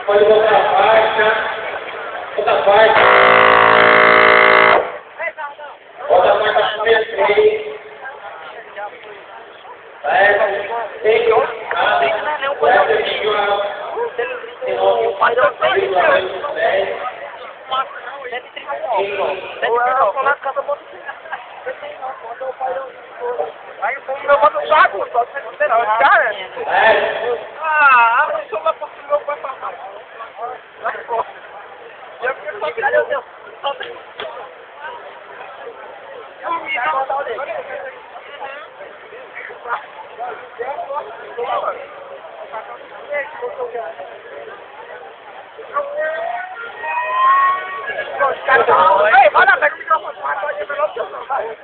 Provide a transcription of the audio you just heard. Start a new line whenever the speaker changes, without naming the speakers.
Pode botar a faixa. Bota a faixa. Bota a faixa para o 3. Tem que
Aí o meu bota o saco, só se você não, cara. Ah, eu sou uma porta do meu pai pra lá. Eu fiquei só cadê o teu? Eu me dá Ei, vai lá, pega o microfone, vai, pode ir melhor que eu não, vai.